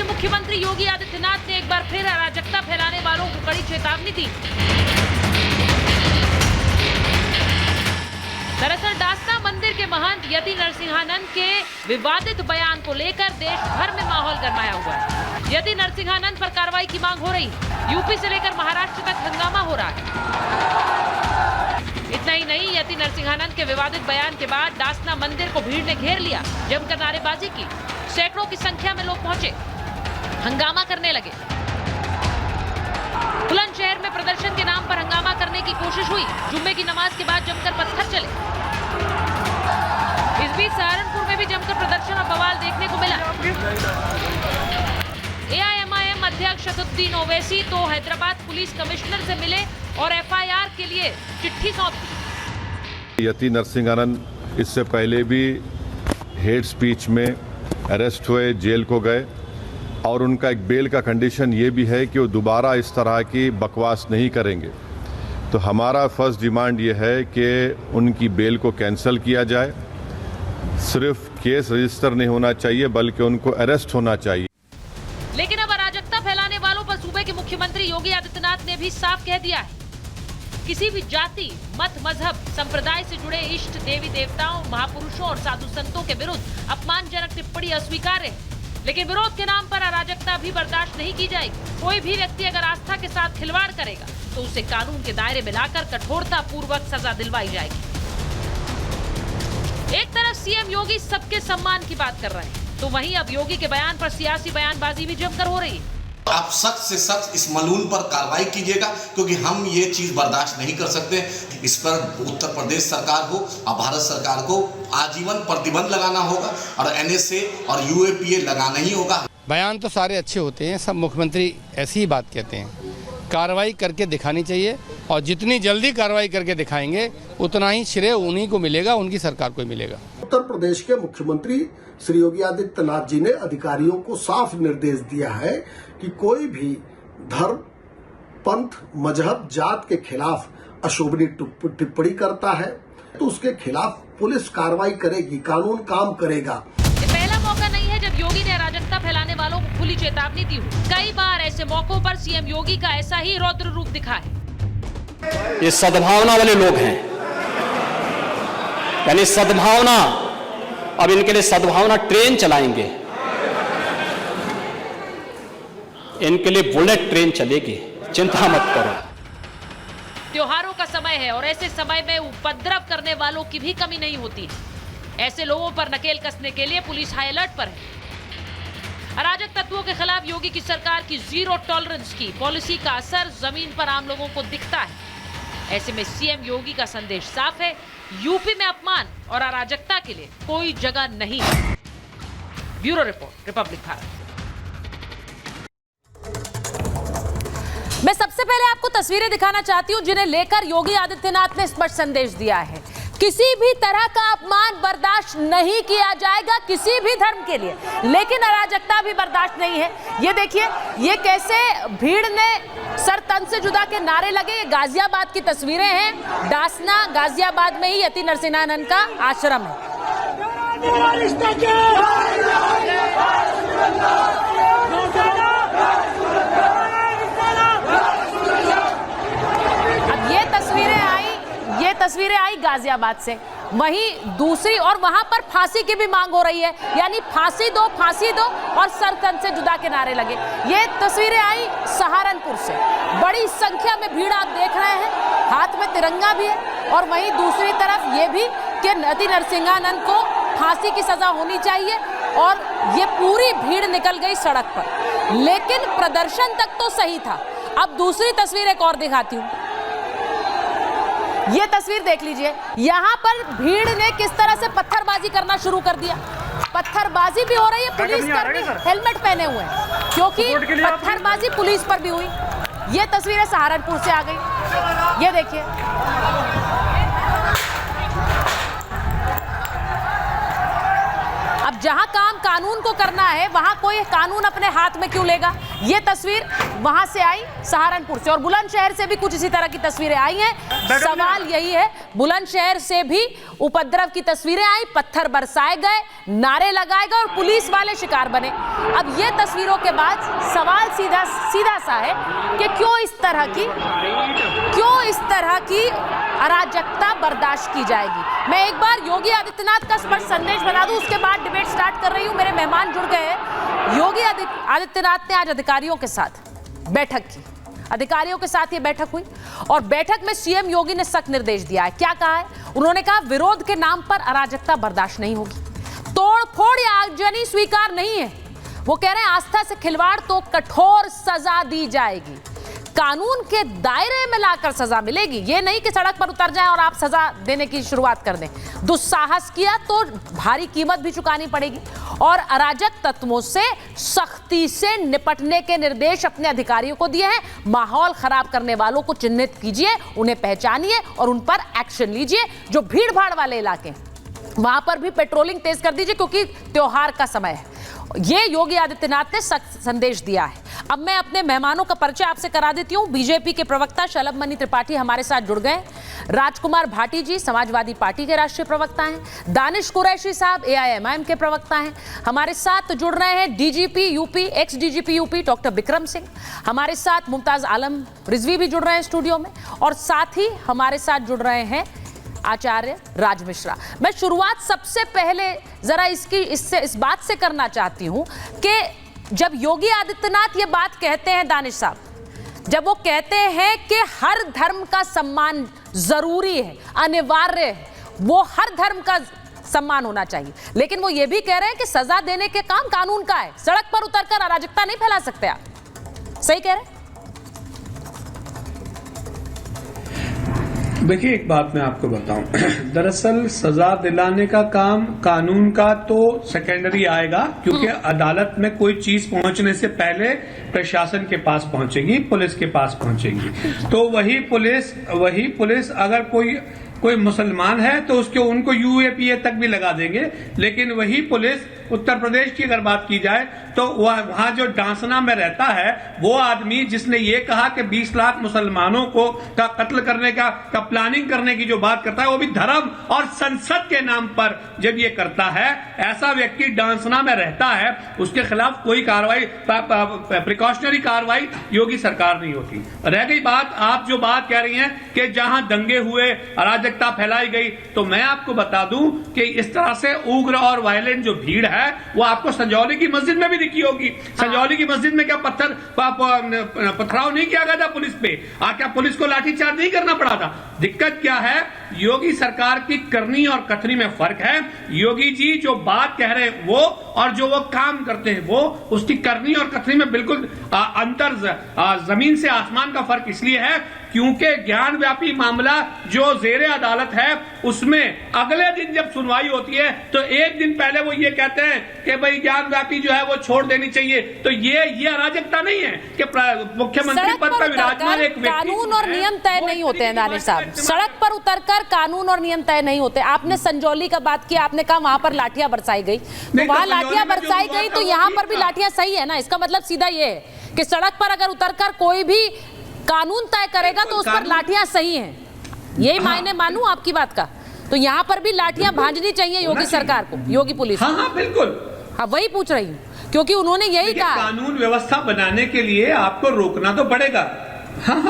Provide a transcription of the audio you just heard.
के मुख्यमंत्री योगी आदित्यनाथ ने एक बार फिर अराजकता फैलाने वालों को कड़ी चेतावनी दी। दरअसल दासना मंदिर के महंत यति नरसिंहानंद के विवादित बयान को लेकर देश भर में माहौल गरमाया हुआ है। यति नरसिंहानंद पर कार्रवाई की मांग हो रही है। यूपी से लेकर महाराष्ट्र तक हंगामा हो रहा है। इतना ही नहीं, यति नरसिंहानंद के विवादित बयान के बाद दासना मंदिर को भीड़ ने घेर लिया, जमकर नारेबाजी की। सैकड़ों की संख्या में लोग पहुंचे, हंगामा करने लगे। बुलंदशहर में प्रदर्शन के नाम पर हंगामा करने की कोशिश हुई। जुम्मे की नमाज के बाद जमकर पत्थर चले। इस बीच सहारनपुर में भी जमकर प्रदर्शन और बवाल देखने को मिला। AIMIM अध्यक्ष असदुद्दीन ओवैसी तो हैदराबाद पुलिस कमिश्नर से मिले और FIR के लिए चिट्ठी सौंपी। यति नरसिंहानंद इससे पहले भी हेट स्पीच में अरेस्ट हुए, जेल को गए और उनका एक बेल का कंडीशन ये भी है कि वो दोबारा इस तरह की बकवास नहीं करेंगे। तो हमारा फर्स्ट डिमांड ये है कि उनकी बेल को कैंसिल किया जाए। सिर्फ केस रजिस्टर नहीं होना चाहिए बल्कि उनको अरेस्ट होना चाहिए। लेकिन अब अराजकता फैलाने वालों पर सूबे के मुख्यमंत्री योगी आदित्यनाथ ने भी साफ कह दिया है, किसी भी जाति, मत, मजहब, संप्रदाय से जुड़े इष्ट देवी देवताओं, महापुरुषों और साधु संतों के विरुद्ध अपमानजनक टिप्पणी अस्वीकार्य है। लेकिन विरोध के नाम पर अराजकता भी बर्दाश्त नहीं की जाएगी। कोई भी व्यक्ति अगर आस्था के साथ खिलवाड़ करेगा तो उसे कानून के दायरे में लाकर कठोरता पूर्वक सजा दिलवाई जाएगी। एक तरफ सीएम योगी सबके सम्मान की बात कर रहे हैं, तो वहीं अब योगी के बयान पर सियासी बयानबाजी भी जमकर हो रही है। आप सख्त से सख्त इस मलून पर कार्रवाई कीजिएगा, क्योंकि हम ये चीज बर्दाश्त नहीं कर सकते। इस पर उत्तर प्रदेश सरकार को और भारत सरकार को आजीवन प्रतिबंध लगाना होगा और NSA और UAPA लगाना ही होगा। बयान तो सारे अच्छे होते हैं, सब मुख्यमंत्री ऐसी ही बात कहते हैं। कार्रवाई करके दिखानी चाहिए और जितनी जल्दी कार्रवाई करके दिखाएंगे उतना ही श्रेय उन्हीं को मिलेगा, उनकी सरकार को मिलेगा। उत्तर प्रदेश के मुख्यमंत्री श्री योगी आदित्यनाथ जी ने अधिकारियों को साफ निर्देश दिया है कि कोई भी धर्म, पंथ, मजहब, जात के खिलाफ अशोभनीय टिप्पणी करता है तो उसके खिलाफ पुलिस कार्रवाई करेगी, कानून काम करेगा। ये पहला मौका नहीं है जब योगी ने अराजकता फैलाने वालों को खुली चेतावनी दी। कई बार ऐसे मौकों पर सीएम योगी का ऐसा ही रौद्र रूप दिखा है। ये सद्भावना वाले लोग हैं, यानी सद्भावना, अब इनके लिए सद्भावना ट्रेन चलाएंगे, इनके लिए बुलेट ट्रेन चलेगी, चिंता मत करो। त्योहारों का समय है और ऐसे समय में उपद्रव करने वालों की भी कमी नहीं होती है। ऐसे लोगों पर नकेल कसने के लिए पुलिस हाई अलर्ट पर है। अराजक तत्वों के खिलाफ योगी की सरकार की जीरो टॉलरेंस की पॉलिसी का असर जमीन पर आम लोगों को दिखता है। ऐसे में सीएम योगी का संदेश साफ है, यूपी में अपमान और अराजकता के लिए कोई जगह नहीं है। Bureau report, Republic Bharat. मैं सबसे पहले आपको तस्वीरें दिखाना चाहती हूं जिन्हें लेकर योगी आदित्यनाथ ने स्पष्ट संदेश दिया है। किसी भी तरह का अपमान बर्दाश्त नहीं किया जाएगा किसी भी धर्म के लिए, लेकिन अराजकता भी बर्दाश्त नहीं है। ये देखिए, ये कैसे भीड़ ने सर तन से जुदा के नारे लगे। ये गाजियाबाद की तस्वीरें हैं। दासना गाजियाबाद में ही यति नरसिंहानंद का आश्रम है। अब ये तस्वीरें आई गाजियाबाद से। वहीं दूसरी और वहां पर फांसी की भी मांग हो रही है, यानी फांसी दो और सर तन से जुदा के नारे लगे। ये तस्वीरें आई सहारनपुर से। बड़ी संख्या में भीड़ आप देख रहे हैं, हाथ में तिरंगा भी है और वहीं दूसरी तरफ ये भी कि यति नरसिंहानंद को फांसी की सजा होनी चाहिए और ये पूरी भीड़ निकल गई सड़क पर। लेकिन प्रदर्शन तक तो सही था। अब दूसरी तस्वीर एक और दिखाती हूँ। ये तस्वीर देख लीजिए, यहाँ पर भीड़ ने किस तरह से पत्थरबाजी करना शुरू कर दिया। पत्थरबाजी भी हो रही है, पुलिस कर्मी हेलमेट पहने हुए हैं क्योंकि पत्थरबाजी पुलिस पर भी हुई। ये तस्वीरें सहारनपुर से आ गई। ये देखिए, अब जहां काम कानून को करना है वहां कोई कानून अपने हाथ में क्यों लेगा। ये तस्वीर वहां से आई सहारनपुर से, और बुलंदशहर से भी कुछ इसी तरह की तस्वीरें आई हैं। सवाल यही है, बुलंदशहर से भी उपद्रव की तस्वीरें आई, पत्थर बरसाए गए, नारे लगाए गए और पुलिस वाले शिकार बने। अब ये तस्वीरों के बाद सवाल सीधा सा है कि क्यों इस तरह की अराजकता बर्दाश्त की जाएगी। मैं एक बार योगी आदित्यनाथ का स्पष्ट संदेश बना दूं, उसके बाद डिबेट स्टार्ट कर रही हूं। मेरे मेहमान जुड़ गए हैं। योगी आदित्यनाथ ने आज अधिकारियों के साथ बैठक की, अधिकारियों के साथ ये बैठक हुई और बैठक में सीएम योगी ने सख्त निर्देश दिया है। क्या कहा है उन्होंने? कहा विरोध के नाम पर अराजकता बर्दाश्त नहीं होगी, तोड़ फोड़ या आगजनी स्वीकार नहीं है। वो कह रहे हैं आस्था से खिलवाड़ तो कठोर सजा दी जाएगी, कानून के दायरे में लाकर सजा मिलेगी। ये नहीं कि सड़क पर उतर जाएं और आप सजा देने की शुरुआत कर दें। दुस्साहस किया तो भारी कीमत भी चुकानी पड़ेगी। और अराजक तत्वों से सख्ती से निपटने के निर्देश अपने अधिकारियों को दिए हैं। माहौल खराब करने वालों को चिन्हित कीजिए, उन्हें पहचानिए और उन पर एक्शन लीजिए। जो भीड़ भाड़ वाले इलाके हैं वहां पर भी पेट्रोलिंग तेज कर दीजिए, क्योंकि त्योहार का समय है। ये योगी आदित्यनाथ ने सख्त संदेश दिया है। अब मैं अपने मेहमानों का परिचय आपसे करा देती हूं। बीजेपी के प्रवक्ता शलभ मणि त्रिपाठी हमारे साथ जुड़ गए। राजकुमार भाटी जी समाजवादी पार्टी के राष्ट्रीय प्रवक्ता हैं। दानिश कुरैशी साहब AIMIM के प्रवक्ता हैं। हमारे साथ जुड़ रहे हैं DGP UP, x DGP UP doctor Bikram Singh. हमारे साथ मुमताज आलम रिजवी भी जुड़ रहे हैं स्टूडियो में, और साथ ही हमारे साथ जुड़ रहे हैं आचार्य राज मिश्रा। मैं शुरुआत सबसे पहले जरा इस बात से करना चाहती हूं कि जब योगी आदित्यनाथ ये बात कहते हैं, दानिश साहब, जब वो कहते हैं कि हर धर्म का सम्मान जरूरी है, अनिवार्य है, वो हर धर्म का सम्मान होना चाहिए, लेकिन वो ये भी कह रहे हैं कि सजा देने के काम कानून का है, सड़क पर उतरकर अराजकता नहीं फैला सकते आप। सही कह रहे हैं? देखिए, एक बात मैं आपको बताऊं, दरअसल सजा दिलाने का काम कानून का तो सेकेंडरी आएगा, क्योंकि अदालत में कोई चीज पहुंचने से पहले प्रशासन के पास पहुंचेगी, पुलिस के पास पहुंचेगी। तो वही पुलिस अगर कोई मुसलमान है तो उनको UAPA तक भी लगा देंगे, लेकिन वही पुलिस उत्तर प्रदेश की अगर बात की जाए तो वहां जो डांसना में रहता है वो आदमी जिसने ये कहा कि 20 लाख मुसलमानों का कत्ल करने का प्लानिंग करने की जो बात करता है, वो भी धर्म और संसद के नाम पर जब ये करता है, ऐसा व्यक्ति डांसना में रहता है, उसके खिलाफ कोई कार्रवाई, प्रिकॉशनरी कार्रवाई योगी सरकार नहीं होती। रह गई बात, आप जो बात कह रही हैं कि जहां दंगे हुए, अराजकता फैलाई गई, तो मैं आपको बता दूं कि इस तरह से उग्र और वायलेंट जो भीड़ है वो आपको संजौली की मस्जिद में भी दिखी होगी। संजौली की मस्जिद में क्या पथराव नहीं किया गया था पुलिस पे? क्या पुलिस को लाठीचार्ज नहीं करना पड़ा था? दिक्कत क्या है? योगी सरकार की करनी और कथनी में फर्क है। योगी जी जो बात कह रहे हैं वो, और जो वो काम करते हैं वो, उसकी करनी और कथनी में बिल्कुल अंतर, जमीन से आसमान का फर्क इसलिए है क्योंकि ज्ञान व्यापी मामला जो जेरे अदालत है उसमें अगले दिन जब सुनवाई होती है तो एक दिन पहले वो ये कहते हैं कि भाई ज्ञान व्यापी जो है वो छोड़ देनी चाहिए। तो ये अराजकता नहीं है कि मुख्यमंत्री पद पर विराजमान एक व्यक्ति, कानून और नियम तय नहीं होते हैं दानिश साहब। सड़क पर उतरकर कानून और नियम तय नहीं होते। आपने संजौली का बात किया, आपने कहा वहां पर लाठियां बरसाई गई, तो वहां लाठियां बरसाई गई तो यहाँ पर भी लाठियां सही है ना? इसका मतलब सीधा ये है कि सड़क पर अगर उतरकर कोई भी कानून तय करेगा तो उस पर लाठियां सही हैं। यही मायने मानूं आपकी बात का, तो यहाँ पर भी लाठियां भांजनी चाहिए योगी सरकार को, योगी पुलिस। हाँ बिल्कुल, हाँ वही पूछ रही हूँ, क्योंकि उन्होंने यही कहा कानून व्यवस्था बनाने के लिए आपको रोकना तो पड़ेगा। हाँ,